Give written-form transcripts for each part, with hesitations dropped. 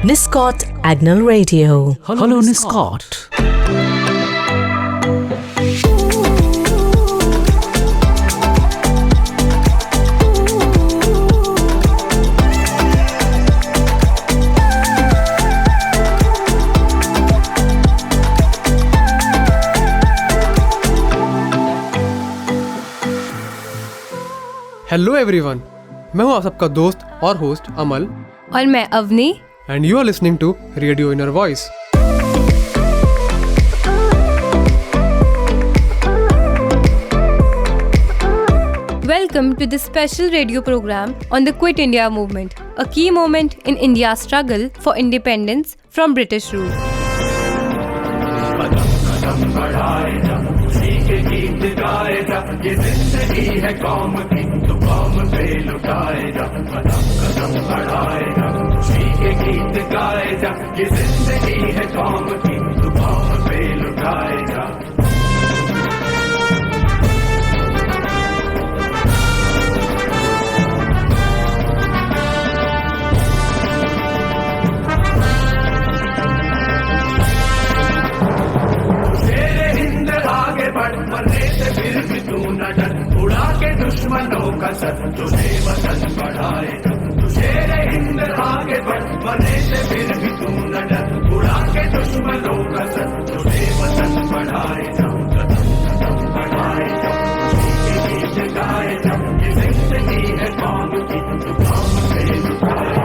Niscot Agnel Radio. Hello Niscot. Hello everyone, मैं हूं आप सबका दोस्त और होस्ट अमल और मैं Avani and you are listening to radio inner voice. Welcome to this special radio program on the Quit India movement, a key moment in India's struggle for independence from British rule. उड़ा के दुश्मनों का sir तुझे वतन बढ़ाए, तुझे हिंद आगे बढ़ मरने से फिर भी तू न डर। उड़ा के दुश्मनों का सर तुझे वतन बढ़ाए, कदम बढ़ाए, गीत गाए, ये जिंदगी है कौम की, तू कौम से लुटाए।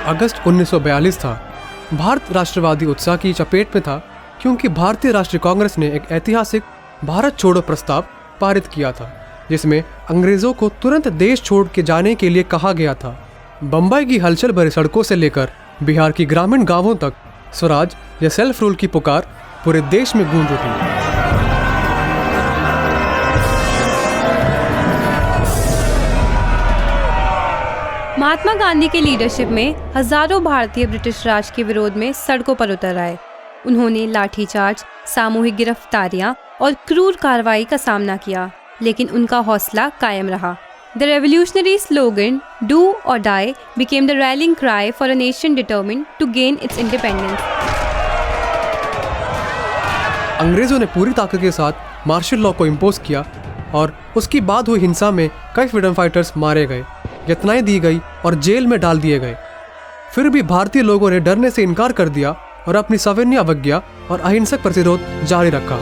अगस्त 1942 था। भारत राष्ट्रवादी उत्साह की चपेट में था क्योंकि भारतीय राष्ट्रीय कांग्रेस ने एक ऐतिहासिक भारत छोड़ो प्रस्ताव पारित किया था, जिसमें अंग्रेजों को तुरंत देश छोड़ के जाने के लिए कहा गया था। बम्बई की हलचल भरी सड़कों से लेकर बिहार की ग्रामीण गांवों तक स्वराज या सेल्फ रूल की पुकार पूरे देश में गूंज उठी। महात्मा गांधी के लीडरशिप में हजारों भारतीय ब्रिटिश राज के विरोध में सड़कों पर उतर आए। उन्होंने लाठीचार्ज, सामूहिक गिरफ्तारियां और क्रूर कार्रवाई का सामना किया, लेकिन उनका हौसला कायम रहा। The revolutionary slogan "Do or die" became the rallying cry for a nation determined to gain its independence. अंग्रेजों ने पूरी ताकत के साथ मार्शल लॉ को इम्पोज किया और उसकी बाद हुई हिंसा में कई फ्रीडम फाइटर्स मारे गए, यत्नाएं दी गई और जेल में डाल दिए गए। फिर भी भारतीय लोगों ने डरने से इनकार कर दिया और अपनी सविनय अवज्ञा और अहिंसक प्रतिरोध जारी रखा।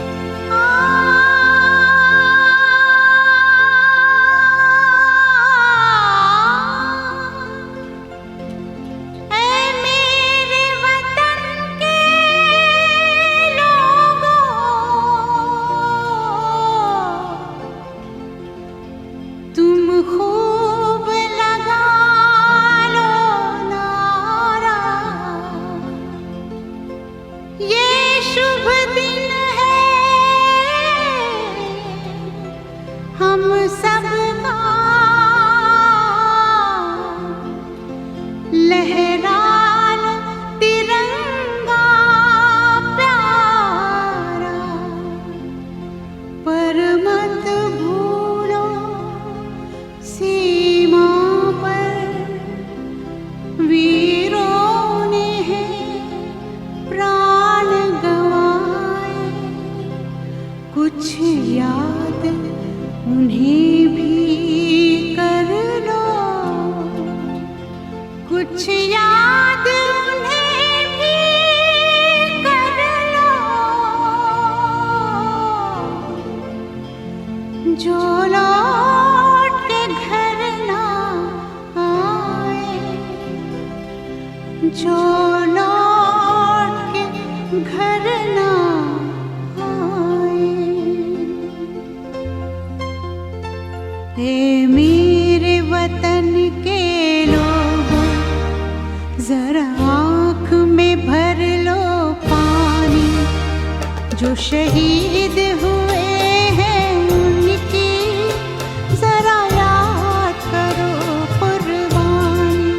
ये शुभ दिन है लौट के घर ना आए। ए मेरे वतन के लोगों, जरा आँख में भर लो पानी। जो शहीद हुए हैं उनकी जरा याद करो कुर्बानी।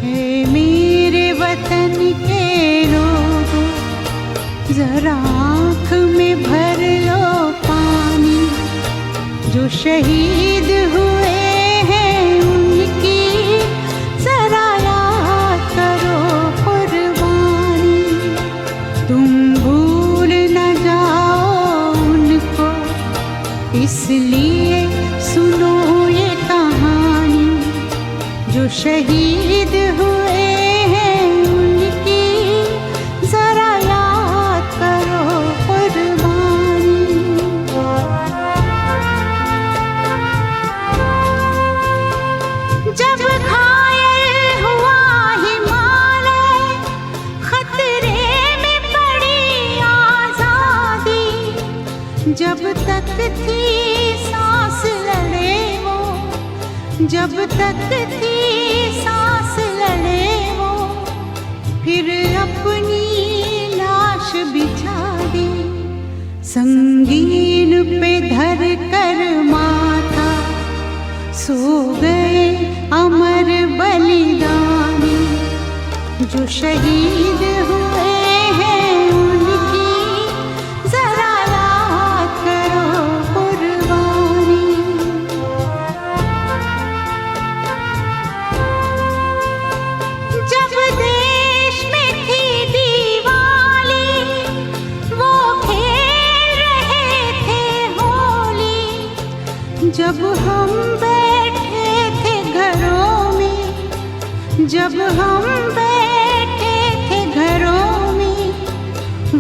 हे मेरे वतन के लोगों, जरा आँख में भर लो पानी। जो शहीद हुए हैं उनकी जरा याद करो कुर्बानी। तुम भूल न जाओ उनको, इसलिए सुनो ये कहानी। जो शहीद हुए हैं उनकी जरा याद करो कुर्बानी। जब घायल हुआ हिमालय, खतरे में पड़ी आजादी। जब तक थी सांस लड़े वो, जब तक थी सांस लड़े वो, फिर अपनी लाश बिछा दी। संगीन पे धर कर माथा सो गए अमर बलिदानी। जो शहीद हुए हैं उनकी जरा याद करो कुर्बानी। जब देश में थी दिवाली, वो खेल रहे थे होली। जब हम बैठे थे घरों में, जब हम बैठे थे घरों में,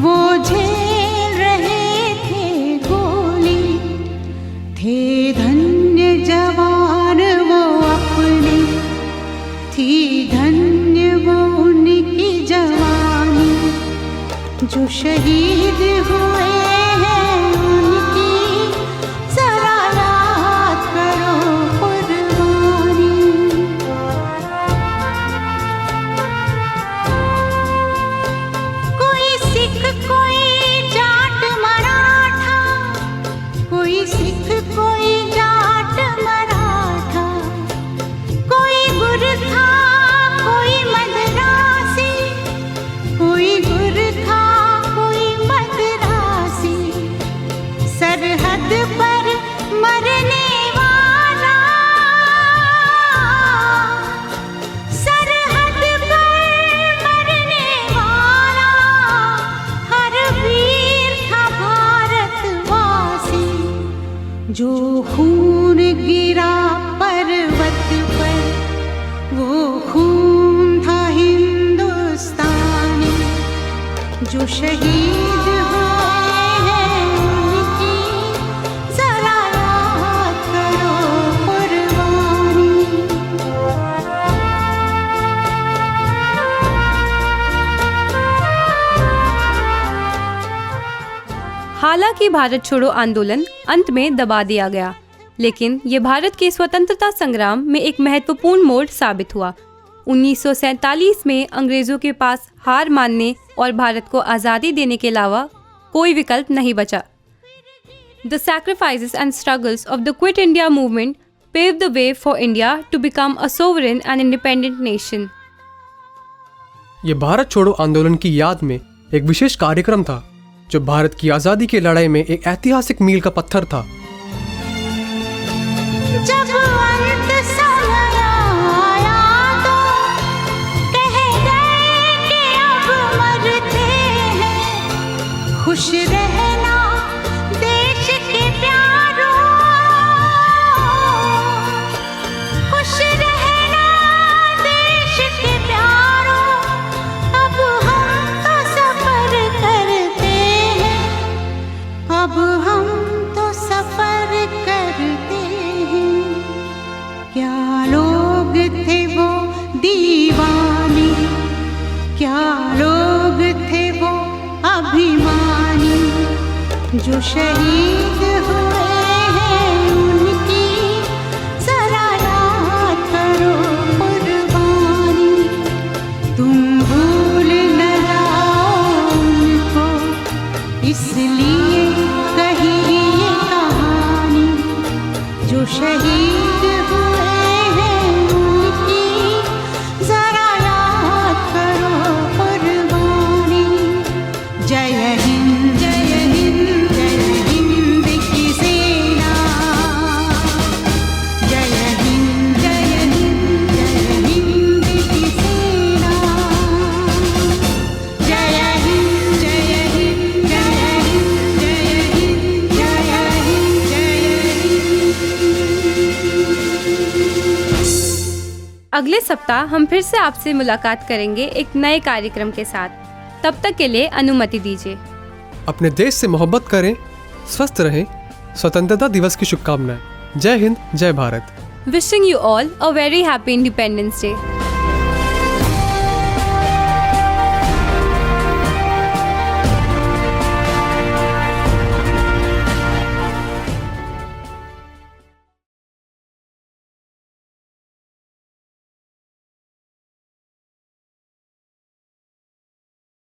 वो झेल रहे थे गोली। थे धन्य जवान वो अपने, थी धन्य वो उनकी जवानी। जो शहीद हुए हैं उनकी जरा याद करो कुर्बानी। कोई सिख कोई जाट मराठा, कोई सिख कोई जाट मराठा। कोई गुरखा कोई मद्रासी, कोई गुरखा कोई मद्रासी। सरहद पर मरने वाला, सरहद पर मरने वाला, हर वीर था भारतवासी। जो खून गिरा पर्वत पर, वो खून था हिंदुस्तानी। जो शहीद हुए हैं उनकी जरा याद करो कुर्बानी। हालांकि भारत छोड़ो आंदोलन अंत में दबा दिया गया, लेकिन ये भारत के स्वतंत्रता संग्राम में एक महत्वपूर्ण मोड़ साबित हुआ। 1947 में अंग्रेजों के पास हार मानने और भारत को आज़ादी देने के अलावा कोई विकल्प नहीं बचा। The sacrifices and struggles of the Quit India movement paved the way for India to become a sovereign and independent nation. ये भारत छोड़ो आंदोलन की याद में एक विशेष कार्यक्रम था जो भारत की आज़ादी की लड़ाई में एक ऐतिहासिक मील का पत्थर था। जब अंत समय आया तो कह गए कि अब मरते हैं। खुश रहना देश के प्यारों, खुश रहना देश के प्यारों। अब हम तो सफर करते हैं, अब हम तो सफर क्या लोग थे वो अभिमानी जो शहीद हुए हैं उनकी जरा याद करो कुर्बानी। तुम भूल न जाओ उनको इसलिए कही ये कहानी जो शहीद हुए हैं उनकी जरा याद करो कुर्बानी। जय हिंद जय हिंद जय हिंद की सेना। जय हिंद जय हिंद जय हिंद की सेना। जय हिंद जय हिंद जय हिंद जय हिंद जय हिंद जय हिंद। अगले सप्ताह हम फिर से आपसे मुलाकात करेंगे एक नए कार्यक्रम के साथ। तब तक के लिए अनुमति दीजिए। अपने देश से मोहब्बत करें, स्वस्थ रहें। स्वतंत्रता दिवस की शुभकामनाएं। जय हिंद, जय Bharat. Wishing you all a very happy Independence Day.